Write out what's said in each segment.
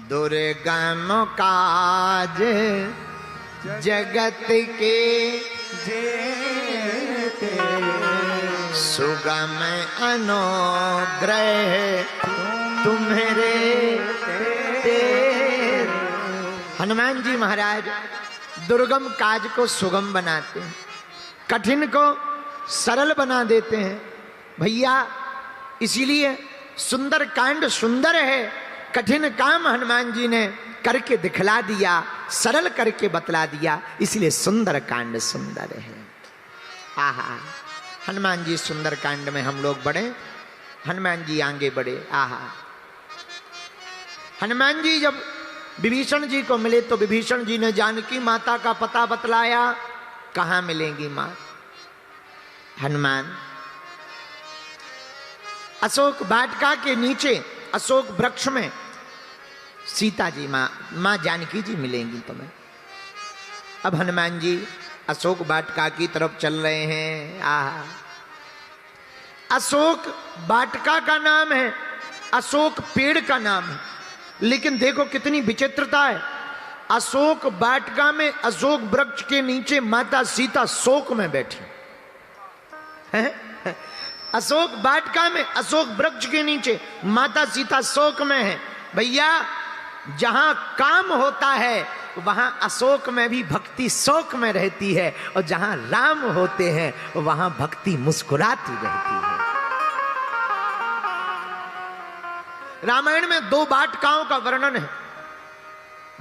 दुर्गम काज जगत के जेते, सुगम अनुग्रह तुम्हारे हनुमान जी महाराज दुर्गम काज को सुगम बनाते हैं, कठिन को सरल बना देते हैं। भैया इसीलिए सुंदर कांड सुंदर है, कठिन काम हनुमान जी ने करके दिखला दिया, सरल करके बतला दिया, इसलिए सुंदर कांड सुंदर है। आहा, हनुमान जी सुंदर कांड में हम लोग बढ़े, हनुमान जी आगे बढ़े। आहा, हनुमान जी जब विभीषण जी को मिले तो विभीषण जी ने जानकी माता का पता बतलाया। कहां मिलेंगी मां? हनुमान अशोक वाटिका के नीचे अशोक वृक्ष में सीता जी मां जानकी जी मिलेंगी तुम्हें। अब हनुमान जी अशोक वाटिका की तरफ चल रहे हैं। आहा, अशोक वाटिका का नाम है, अशोक पेड़ का नाम है, लेकिन देखो कितनी विचित्रता है। अशोक वाटिका में अशोक वृक्ष के नीचे माता सीता शोक में बैठी है। अशोक वाटिका में अशोक वृक्ष के नीचे माता सीता शोक में है। भैया जहां काम होता है वहां अशोक में भी भक्ति शोक में रहती है, और जहां राम होते हैं वहां भक्ति मुस्कुराती रहती है। रामायण में दो वाटिकाओं का वर्णन है,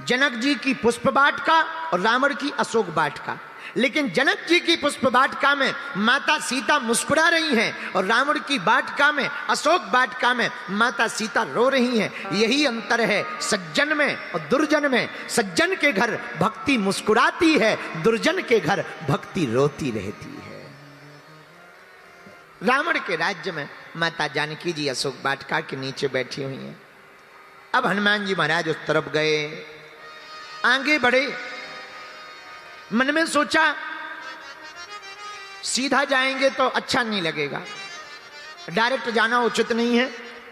जनक जी की पुष्प वाटिका और रावण की अशोक वाटिका। लेकिन जनक जी की पुष्प वाटिका में माता सीता मुस्कुरा रही हैं, और रावण की वाटिका में अशोक वाटिका में माता सीता रो रही हैं। यही अंतर है सज्जन में और दुर्जन में। सज्जन के घर भक्ति मुस्कुराती है, दुर्जन के घर भक्ति रोती रहती है। रावण के राज्य में माता जानकी जी अशोक वाटिका के नीचे बैठी हुई हैं। अब हनुमान जी महाराज उस तरफ गए, आगे बढ़े, मन में सोचा सीधा जाएंगे तो अच्छा नहीं लगेगा, डायरेक्ट जाना उचित नहीं है,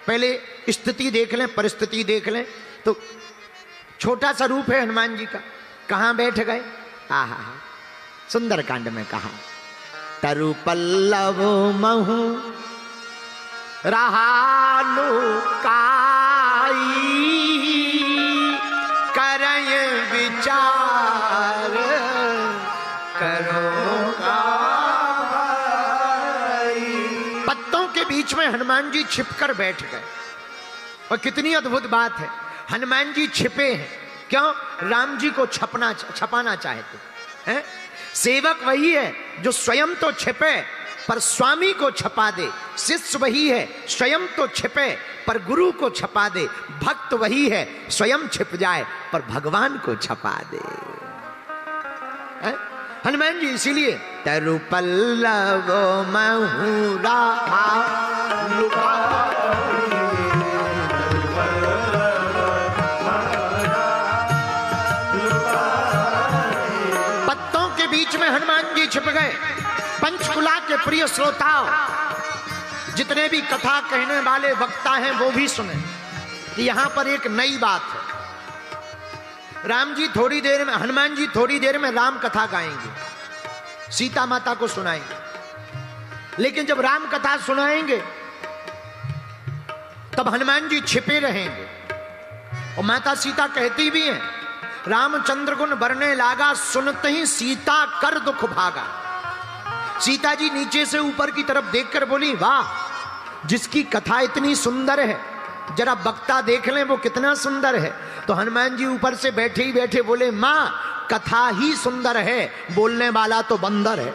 पहले स्थिति देख लें, परिस्थिति देख लें। तो छोटा सा रूप है हनुमान जी का, कहां बैठ गए? आहा, सुंदर कांड में कहा, तरु पल्लव महु रहालु काई, करय विचार करो काई। पत्तों के बीच में हनुमान जी छिपकर बैठ गए, और कितनी अद्भुत बात है, हनुमान जी छिपे हैं। क्यों? राम जी को छपाना चाहते हैं। सेवक वही है जो स्वयं तो छिपे पर स्वामी को छपा दे, शिष्य वही है स्वयं तो छिपे पर गुरु को छपा दे, भक्त वही है स्वयं छिप जाए पर भगवान को छपा दे। हनुमान जी इसीलिए तरु पल्लव महुरा पत्तों के बीच में हनुमान जी छिप गए। पंचकुला के प्रिय श्रोताओं, जितने भी कथा कहने वाले वक्ता हैं वो भी सुने कि यहां पर एक नई बात है। राम जी थोड़ी देर में, हनुमान जी थोड़ी देर में राम कथा गाएंगे, सीता माता को सुनाएंगे। लेकिन जब राम कथा सुनाएंगे तब हनुमान जी छिपे रहेंगे, और माता सीता कहती भी हैं, रामचंद्र गुण बरने लागा, सुनते ही सीता कर दुख भागा। सीता जी नीचे से ऊपर की तरफ देखकर बोली, वाह जिसकी कथा इतनी सुंदर है, जरा वक्ता देख लें वो कितना सुंदर है। तो हनुमान जी ऊपर से बैठे ही बैठे बोले, मां कथा ही सुंदर है, बोलने वाला तो बंदर है।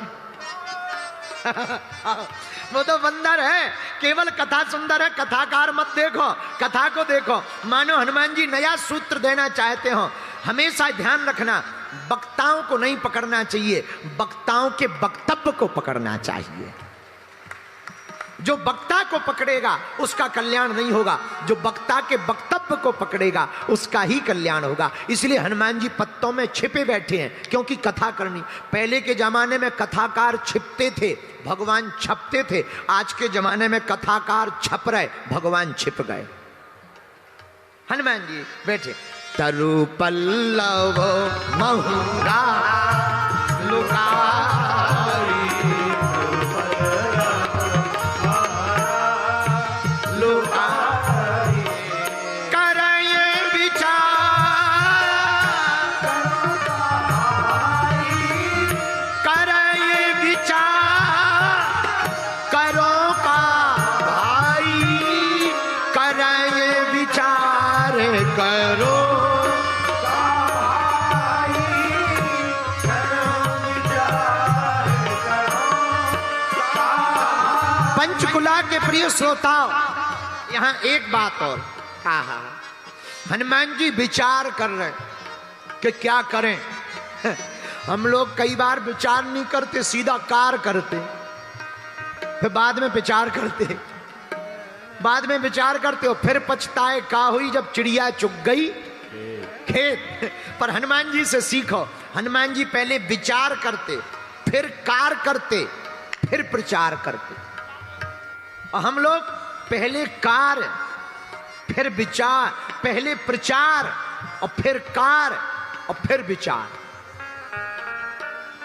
वो तो बंदर है, केवल कथा सुंदर है, कथाकार मत देखो, कथा को देखो। मानो हनुमान जी नया सूत्र देना चाहते हो। हमेशा ध्यान रखना, वक्ताओं को नहीं पकड़ना चाहिए, वक्ताओं के वक्तव्य को पकड़ना चाहिए। जो वक्ता को पकड़ेगा उसका कल्याण नहीं होगा, जो वक्ता के वक्तव्य को पकड़ेगा उसका ही कल्याण होगा। इसलिए हनुमान जी पत्तों में छिपे बैठे हैं, क्योंकि कथा करनी। पहले के जमाने में कथाकार छिपते थे, भगवान छपते थे। आज के जमाने में कथाकार छप रहे, भगवान छिप गए। हनुमान जी बैठे, तरु पल्लव महुरा लुकाई, लुकाई, करये विचार, करये विचार, करो का भाई, करये विचार करो, पंचकुला के प्रिय श्रोताओ, यहां एक बात और, हनुमान जी विचार कर रहे कि क्या करें। हम लोग कई बार विचार नहीं करते, सीधा कार करते, फिर बाद में विचार करते, बाद में विचार करते हो, फिर पछताए का हुई जब चिड़िया चुग गई खेत। पर हनुमान जी से सीखो, हनुमान जी पहले विचार करते, फिर कार करते, फिर प्रचार करते, और हम लोग पहले कार फिर विचार, पहले प्रचार और फिर कार और फिर विचार।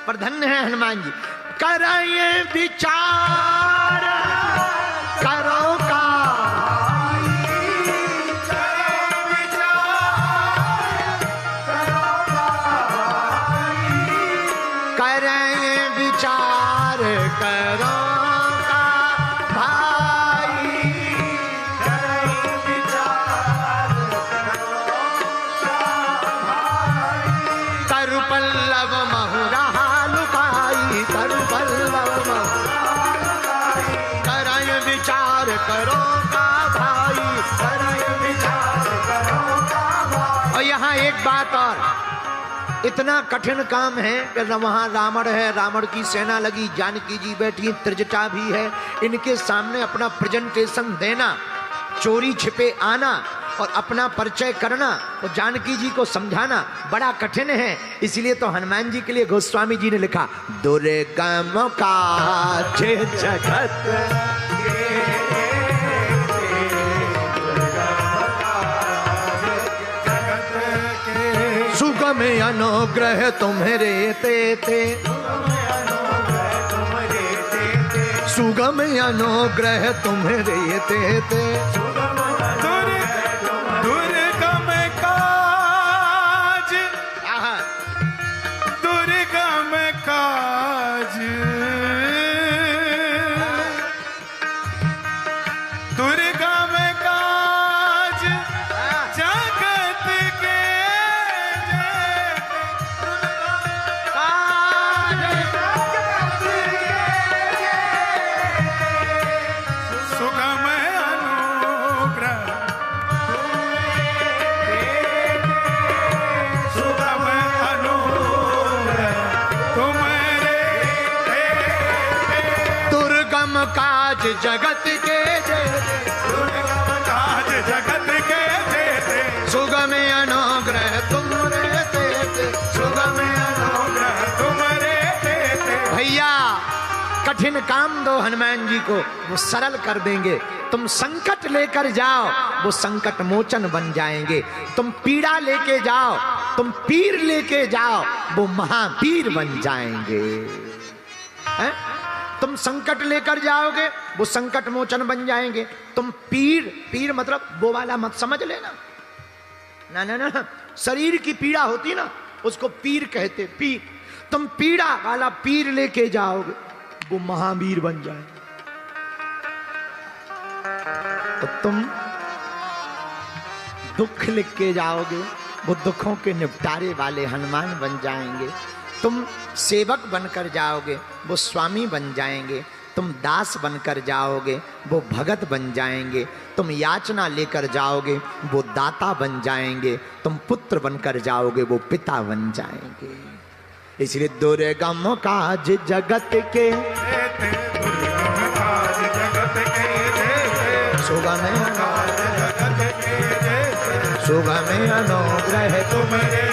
पर धन्य है हनुमान जी, कराये विचार करो का, कराये विचार करो का भाई, कराये विचार तरु पल्लव महुरा लुकाई, तरु पल्लव कराये विचार करो का भाई, कराये विचार करो का भाई। और यहाँ एक बात और, इतना कठिन काम है कि वहां रावण है, रावण की सेना लगी, जानकी जी बैठी, त्रिजटा भी है, इनके सामने अपना प्रेजेंटेशन देना, चोरी छिपे आना और अपना परिचय करना और जानकी जी को समझाना बड़ा कठिन है। इसलिए तो हनुमान जी के लिए गोस्वामी जी ने लिखा, दुर्गम काज जगत सुगम अनुग्रह तुम्हारे ते, सुगम अनुग्रह तुम्हारे ते, दुर्गम काज, दुर्गम काज, दुर्गम काज जगत के सुगम अनुग्रह, सुगम अनुग्रह तुम्हारे, दुर्गम काज जगत के दुर्गम काज जगत के जेते, सुगम अनुग्रह तुम्हारे ते, सुगम अनुग्रह तुम्हारे देते। भैया कठिन काम दो हनुमान जी को, वो सरल कर देंगे। तुम संकट लेकर जाओ, वो संकट मोचन बन जाएंगे। तुम पीड़ा लेके जाओ, तुम पीर लेके जाओ, वो महावीर बन जाएंगे। हैं? तुम संकट लेकर जाओगे, वो संकट मोचन बन जाएंगे। तुम पीर, पीर मतलब वो वाला मत समझ लेना, ना ना ना, शरीर की पीड़ा होती ना, उसको पीर कहते, पीर। तुम पीड़ा वाला पीर लेके जाओगे, वो महावीर बन जाएंगे। तो तुम दुख लिख के जाओगे, वो दुखों के निपटारे वाले हनुमान बन जाएंगे। तुम सेवक बनकर जाओगे, वो स्वामी बन जाएंगे। तुम दास बनकर जाओगे, वो भगत बन जाएंगे। तुम याचना लेकर जाओगे, वो दाता बन जाएंगे। तुम पुत्र बनकर जाओगे, वो पिता बन जाएंगे। इसलिए दुर्गम काज जगत के, दुर्गम काज जगत के जेते, सुगम काज जगत के जेते, सुगम अनुग्रह तुम्हारे